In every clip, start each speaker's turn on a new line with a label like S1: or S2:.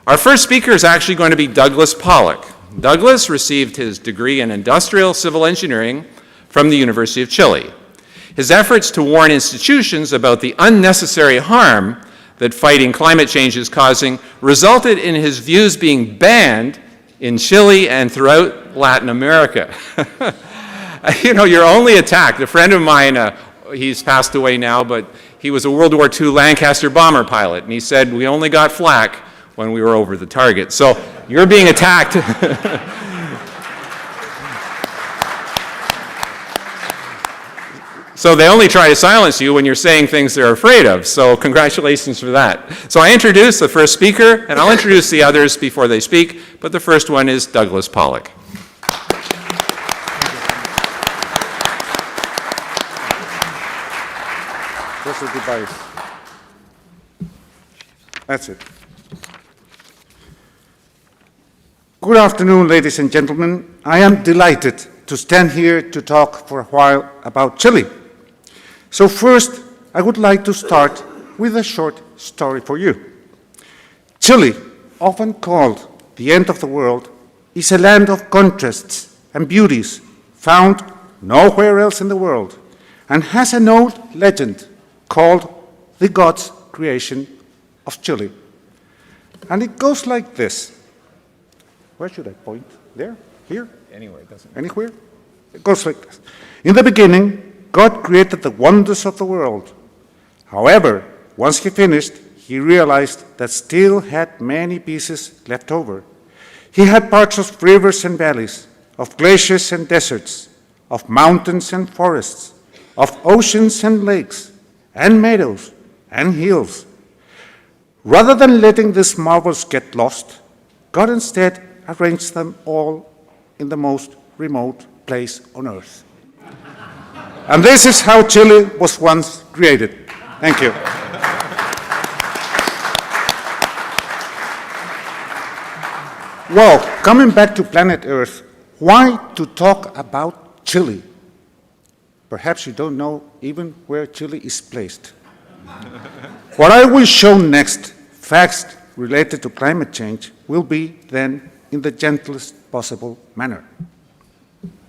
S1: Our first speaker is actually going to be Douglas Pollock. Douglas received his degree in industrial civil engineering from the University of Chile. His efforts to warn institutions about the unnecessary harm that fighting climate change is causing resulted in his views being banned in Chile and throughout Latin America. You know, you're only attacked. A friend of mine, he's passed away now, but he was a World War II Lancaster bomber pilot, and he said, we only got flack when we were over the target. So you're being attacked. So they only try to silence you when you're saying things they're afraid of. So congratulations for that. So I introduce the first speaker, and I'll introduce the others before they speak, but the first one is Douglas Pollock.
S2: That's a device. That's it. Good afternoon, ladies and gentlemen. I am delighted to stand here to talk for a while about Chile. So first, I would like to start with a short story for you. Chile, often called the end of the world, is a land of contrasts and beauties found nowhere else in the world, and has an old legend called the God's creation of Chile. And it goes like this. Where should I point? There? Here?
S1: Anywhere, it doesn't.
S2: Anywhere? It goes like this. In the beginning, God created the wonders of the world. However, once he finished, he realized that still had many pieces left over. He had parts of rivers and valleys, of glaciers and deserts, of mountains and forests, of oceans and lakes, and meadows and hills. Rather than letting these marvels get lost, God instead arranged them all in the most remote place on earth. And this is how Chile was once created. Thank you. Well, coming back to planet Earth, why to talk about Chile? Perhaps you don't know even where Chile is placed. What I will show next, facts related to climate change, will be then in the gentlest possible manner.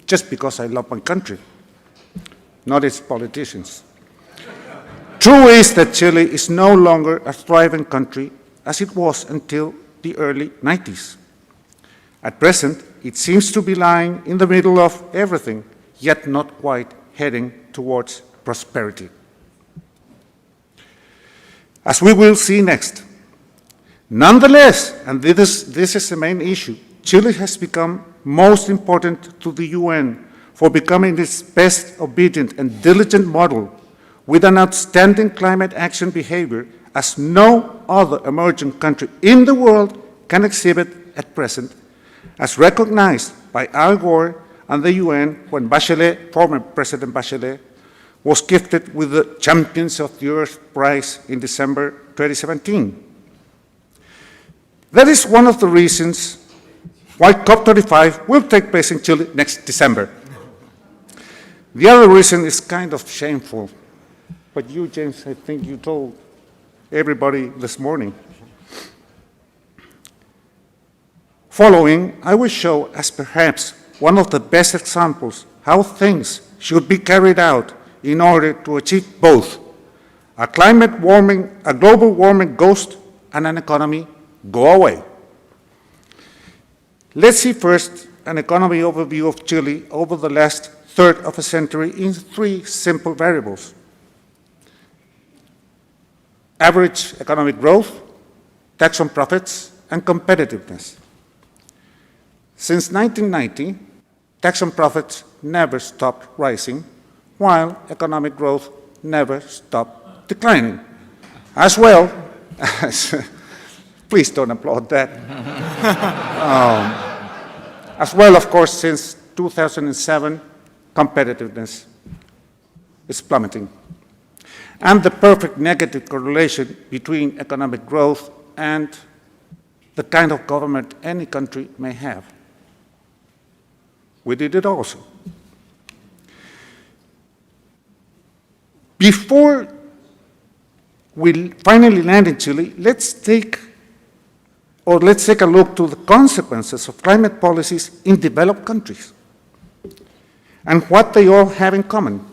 S2: Just because I love my country, not its politicians. True is that Chile is no longer a thriving country as it was until the early 90s. At present, it seems to be lying in the middle of everything, yet not quite heading towards prosperity. As we will see next. Nonetheless, and this is the main issue, Chile has become most important to the UN for becoming its best obedient and diligent model with an outstanding climate action behavior as no other emerging country in the world can exhibit at present, as recognized by Al Gore and the UN when Bachelet, former President Bachelet, was gifted with the Champions of the Earth Prize in December 2017. That is one of the reasons why COP25 will take place in Chile next December. The other reason is kind of shameful, but you, James, I think you told everybody this morning. Following, I will show as perhaps one of the best examples how things should be carried out in order to achieve both a global warming ghost and an economy go away. Let's see first an economy overview of Chile over the last third of a century in three simple variables. Average economic growth, tax on profits, and competitiveness. Since 1990, tax on profits never stopped rising, while economic growth never stopped declining. As well as, please don't applaud that. As well, of course, since 2007, competitiveness is plummeting. And the perfect negative correlation between economic growth and the kind of government any country may have. We did it also. Before we finally land in Chile, let's take Or let's take a look to the consequences of climate policies in developed countries and what they all have in common.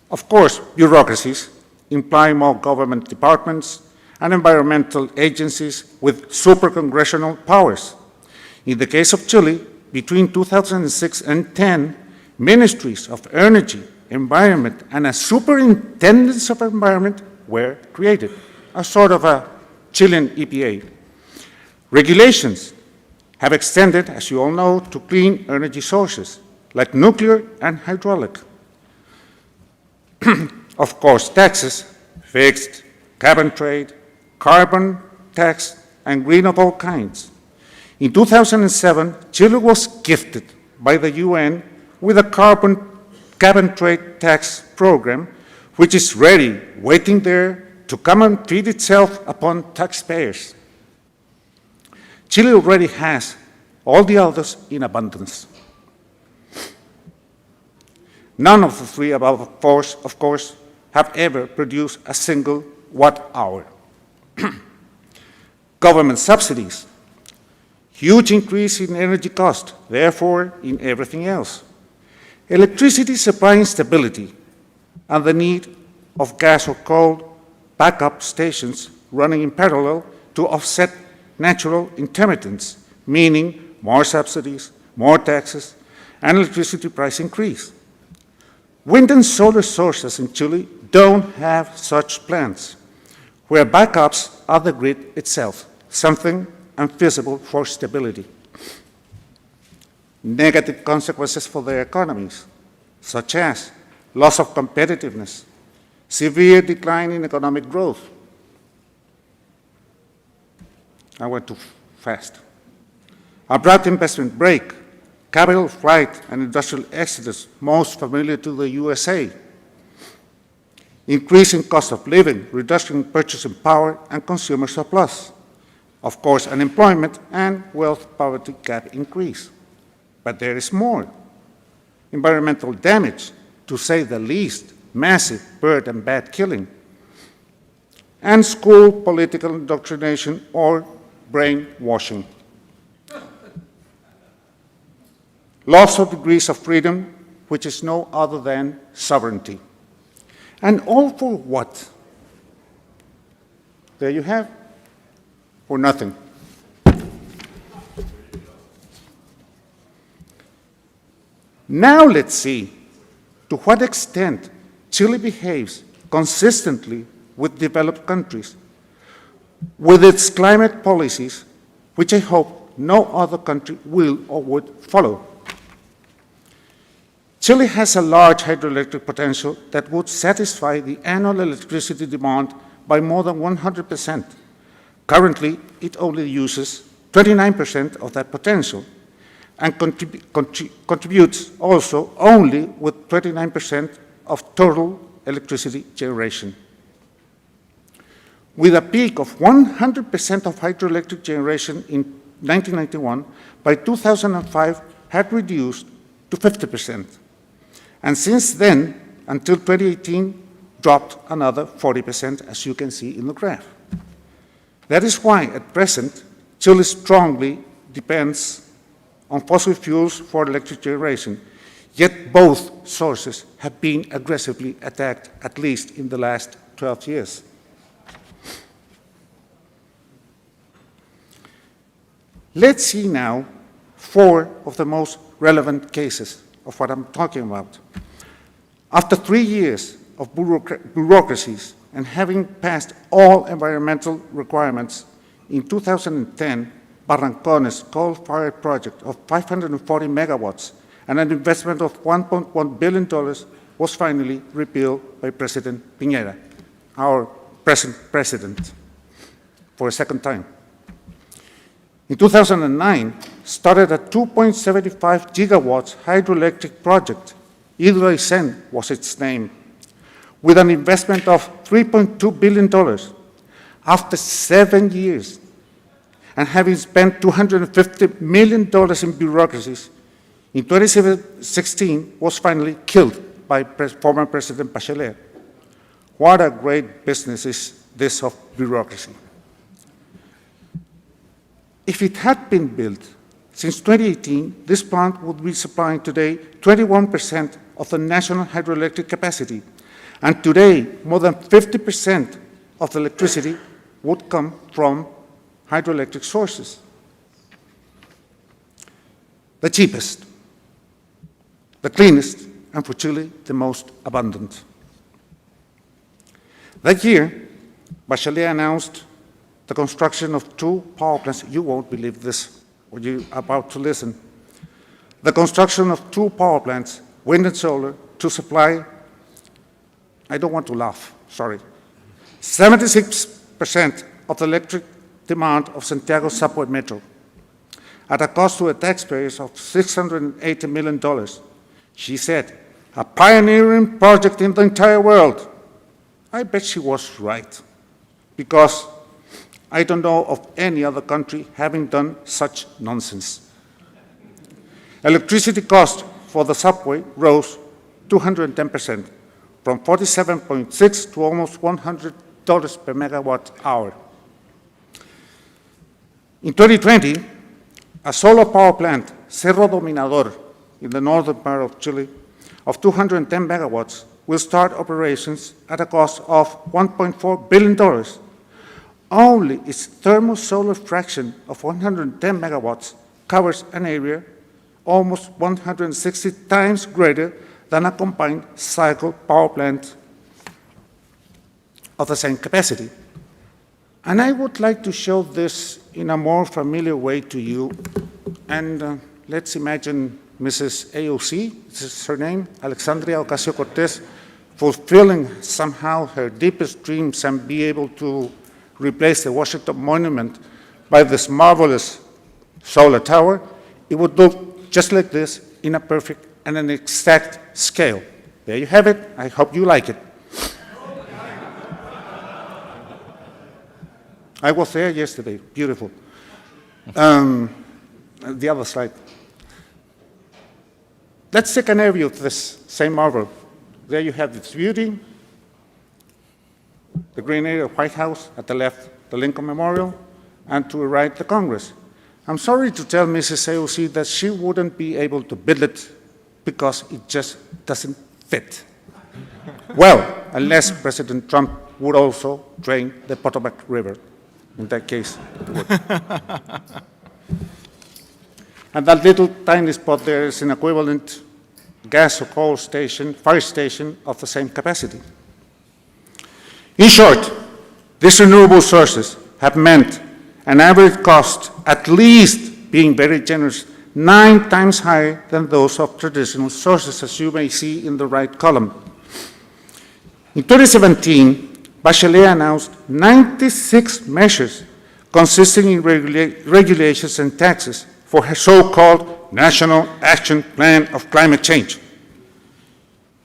S2: Of course, bureaucracies imply more government departments and environmental agencies with super-congressional powers. In the case of Chile, between 2006 and 10, ministries of energy, environment, and a superintendence of environment were created, a sort of a Chilean EPA. Regulations have extended, as you all know, to clean energy sources, like nuclear and hydraulic. Of course, taxes, fixed, cap and trade, carbon tax, and green of all kinds. In 2007, Chile was gifted by the UN with a carbon cap and trade tax program, which is ready, waiting there to come and feed itself upon taxpayers. Chile already has all the others in abundance. None of the three above, of course, have ever produced a single watt-hour. Government subsidies, huge increase in energy cost, therefore in everything else. Electricity supply instability and the need of gas or coal backup stations running in parallel to offset natural intermittence, meaning more subsidies, more taxes, and electricity price increase. Wind and solar sources in Chile don't have such plans, where backups are the grid itself, something unfeasible for stability. Negative consequences for their economies, such as loss of competitiveness, severe decline in economic growth. I went too fast. Abrupt investment break, capital flight and industrial exodus, most familiar to the USA. Increase in cost of living, reduction in purchasing power and consumer surplus. Of course, unemployment and wealth poverty gap increase. But there is more. Environmental damage, to say the least, massive bird and bat killing, and school political indoctrination or brainwashing. Loss of degrees of freedom, which is no other than sovereignty. And all for what? There you have, for nothing. Now let's see to what extent Chile behaves consistently with developed countries, with its climate policies, which I hope no other country will or would follow. Chile has a large hydroelectric potential that would satisfy the annual electricity demand by more than 100%. Currently, it only uses 29% of that potential and contributes also only with 29% of total electricity generation. With a peak of 100% of hydroelectric generation in 1991, by 2005 had reduced to 50%. And since then, until 2018, dropped another 40%, as you can see in the graph. That is why, at present, Chile strongly depends on fossil fuels for electric generation, yet both sources have been aggressively attacked, at least in the last 12 years. Let's see now 4 of the most relevant cases of what I'm talking about. After 3 years of bureaucracies and having passed all environmental requirements, in 2010, Barrancones coal-fired project of 540 megawatts and an investment of $1.1 billion was finally repealed by President Piñera, our present president, for a second time. In 2009, started a 2.75 gigawatts hydroelectric project, Hidroaicén was its name, with an investment of $3.2 billion. After 7 years, and having spent $250 million in bureaucracies, in 2016 was finally killed by former President Bachelet. What a great business is this of bureaucracy. If it had been built since 2018, this plant would be supplying today 21% of the national hydroelectric capacity. And today, more than 50% of the electricity would come from hydroelectric sources. The cheapest, the cleanest, and for Chile, the most abundant. That year, Bachelet announced the construction of 2 power plants. You won't believe this, or you're about to listen. The construction of 2 power plants, wind and solar, to supply, I don't want to laugh, sorry, 76% of the electric demand of Santiago subway metro, at a cost to the taxpayers of $680 million. She said, a pioneering project in the entire world. I bet she was right, because I don't know of any other country having done such nonsense. Electricity cost for the subway rose 210%, from 47.6 to almost $100 per megawatt hour. In 2020, a solar power plant, Cerro Dominador, in the northern part of Chile, of 210 megawatts, will start operations at a cost of $1.4 billion. Only its thermo-solar fraction of 110 megawatts covers an area almost 160 times greater than a combined cycle power plant of the same capacity. And I would like to show this in a more familiar way to you. And let's imagine Mrs. AOC, this is her name, Alexandria Ocasio-Cortez, fulfilling somehow her deepest dreams and be able to replace the Washington Monument by this marvelous solar tower. It would look just like this in a perfect and an exact scale. There you have it. I hope you like it. I was there yesterday. Beautiful. The other slide. Let's take an overview of this same marvel. There you have its beauty. The green area of White House, at the left, the Lincoln Memorial, and to the right, the Congress. I'm sorry to tell Mrs. AOC that she wouldn't be able to build it because it just doesn't fit. Well, unless President Trump would also drain the Potomac River. In that case, it would. And that little tiny spot there is an equivalent gas or coal station, fire station of the same capacity. In short, these renewable sources have meant an average cost, at least being very generous, 9 times higher than those of traditional sources, as you may see in the right column. In 2017, Bachelet announced 96 measures consisting in regulations and taxes for her so-called National Action Plan of Climate Change.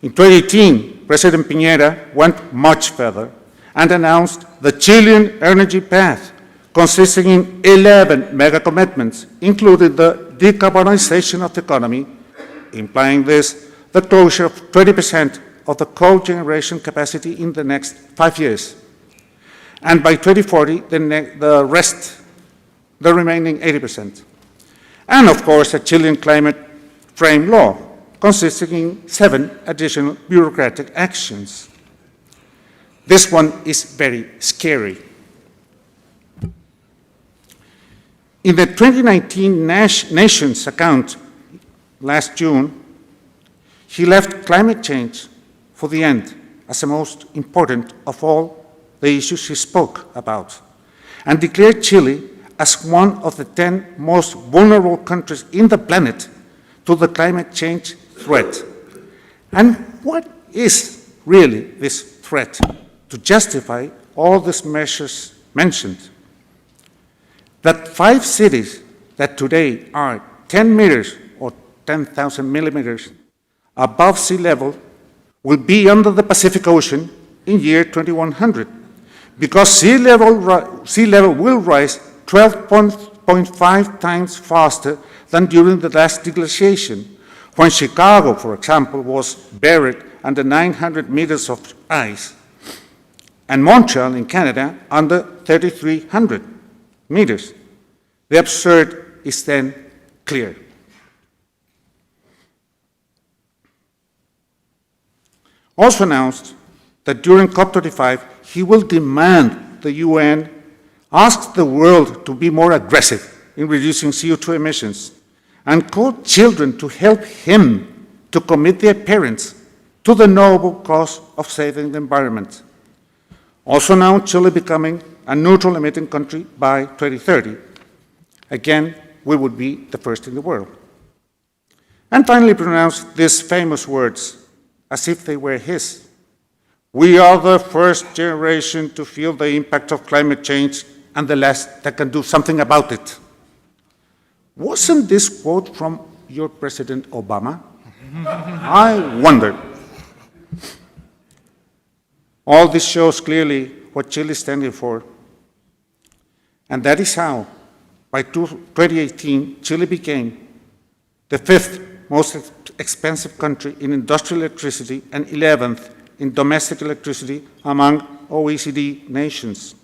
S2: In 2018, President Piñera went much further and announced the Chilean Energy Path, consisting in 11 mega commitments, including the decarbonization of the economy, implying this, the closure of 20% of the coal generation capacity in the next 5 years. And by 2040, the remaining 80%. And of course, a Chilean climate frame law, consisting in 7 additional bureaucratic actions. This one is very scary. In the 2019 Nations account last June, he left climate change for the end as the most important of all the issues he spoke about, and declared Chile as one of the 10 most vulnerable countries in the planet to the climate change threat. And what is really this threat to justify all these measures mentioned? That 5 cities that today are 10 meters or 10,000 millimeters above sea level will be under the Pacific Ocean in year 2100, because sea level will rise 12.5 times faster than during the last deglaciation, when Chicago, for example, was buried under 900 meters of ice. and Montreal in Canada under 3,300 meters. The absurd is then clear. Also announced that during COP25, he will demand the UN asks the world to be more aggressive in reducing CO2 emissions and call children to help him to commit their parents to the noble cause of saving the environment. Also now, Chile becoming a neutral emitting country by 2030. Again, we would be the first in the world. And finally pronounced these famous words as if they were his. We are the first generation to feel the impact of climate change and the last that can do something about it. Wasn't this quote from your President Obama? I wonder. All this shows clearly what Chile is standing for. And that is how, by 2018, Chile became the 5th most expensive country in industrial electricity and 11th in domestic electricity among OECD nations,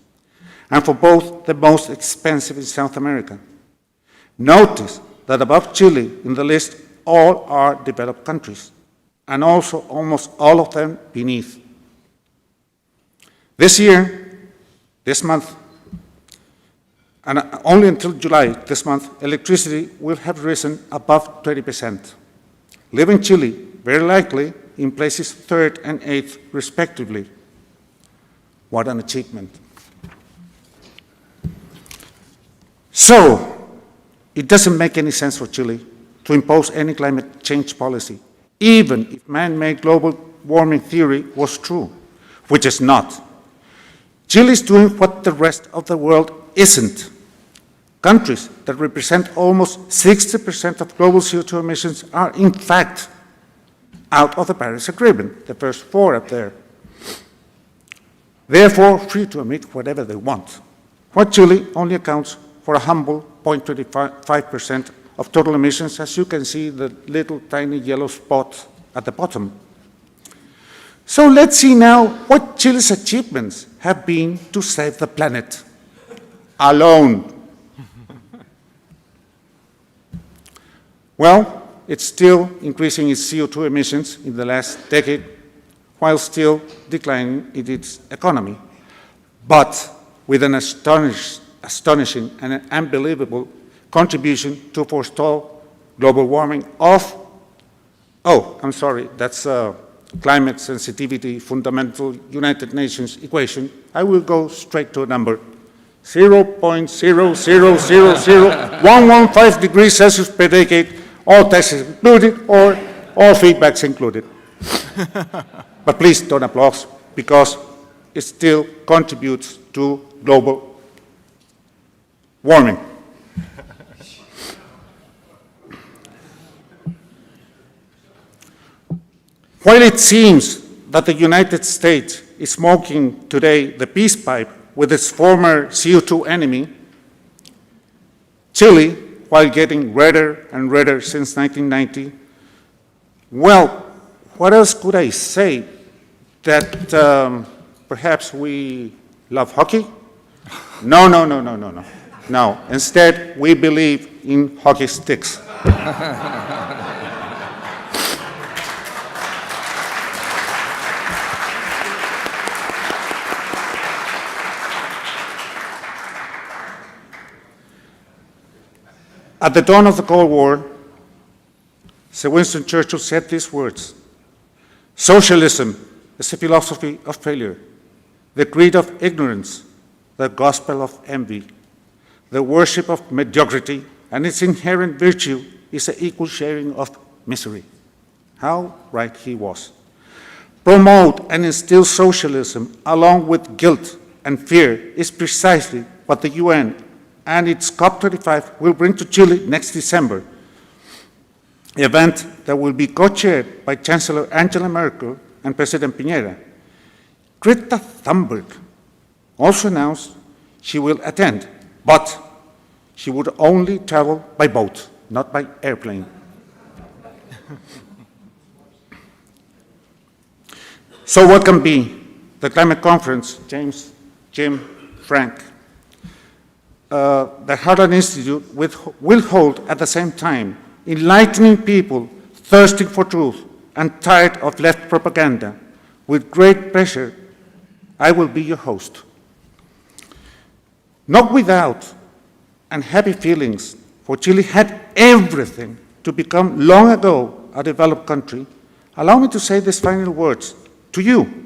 S2: and for both the most expensive in South America. Notice that above Chile in the list, all are developed countries, and also almost all of them beneath. This year, this month, and only until July this month, electricity will have risen above 20%, leaving Chile very likely in places 3rd and 8th respectively. What an achievement. So, it doesn't make any sense for Chile to impose any climate change policy, even if man-made global warming theory was true, which is not. Chile is doing what the rest of the world isn't. Countries that represent almost 60% of global CO2 emissions are, in fact, out of the Paris Agreement, the first 4 up there. Therefore, free to emit whatever they want, while Chile only accounts for a humble 0.25% of total emissions, as you can see the little tiny yellow spot at the bottom. So let's see now what Chile's achievements have been to save the planet. Alone. Well, it's still increasing its CO2 emissions in the last decade, while still declining in its economy, but with an astonishing and an unbelievable contribution to forestall global warming of, that's climate sensitivity fundamental United Nations equation. I will go straight to a number, 0.0000115 degrees Celsius per decade, all taxes included or all feedbacks included. But please don't applaud, because it still contributes to global warming. While it seems that the United States is smoking today the peace pipe with its former CO2 enemy, Chile, while getting redder and redder since 1990, well, what else could I say? That perhaps we love hockey? No. No, instead, we believe in hockey sticks. At the dawn of the Cold War, Sir Winston Churchill said these words: socialism is a philosophy of failure, the creed of ignorance, the gospel of envy, the worship of mediocrity, and its inherent virtue is an equal sharing of misery. How right he was. Promote and instill socialism along with guilt and fear is precisely what the UN and its COP25 will bring to Chile next December, an event that will be co-chaired by Chancellor Angela Merkel and President Piñera. Greta Thunberg also announced she will attend, but she would only travel by boat, not by airplane. So what can be the climate conference, Jim, Frank, the Harlan Institute will hold at the same time, enlightening people thirsting for truth and tired of left propaganda. With great pleasure, I will be your host. Not without unhappy feelings, for Chile had everything to become long ago a developed country. Allow me to say these final words to you,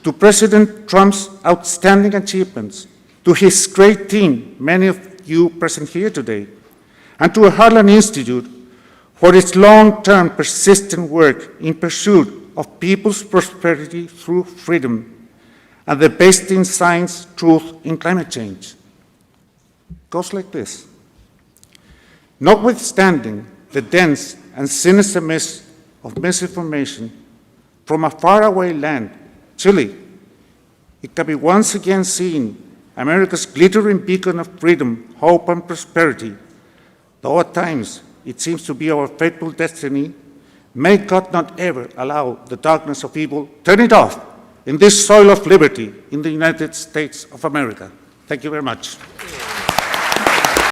S2: to President Trump's outstanding achievements, to his great team, many of you present here today, and to the Harlan Institute for its long-term persistent work in pursuit of people's prosperity through freedom and the based in science, truth, in climate change. It goes like this. Notwithstanding the dense and sinister mist of misinformation from a faraway land, Chile, it can be once again seen America's glittering beacon of freedom, hope, and prosperity. Though at times it seems to be our fateful destiny, may God not ever allow the darkness of evil turn it off in this soil of liberty in the United States of America. Thank you very much.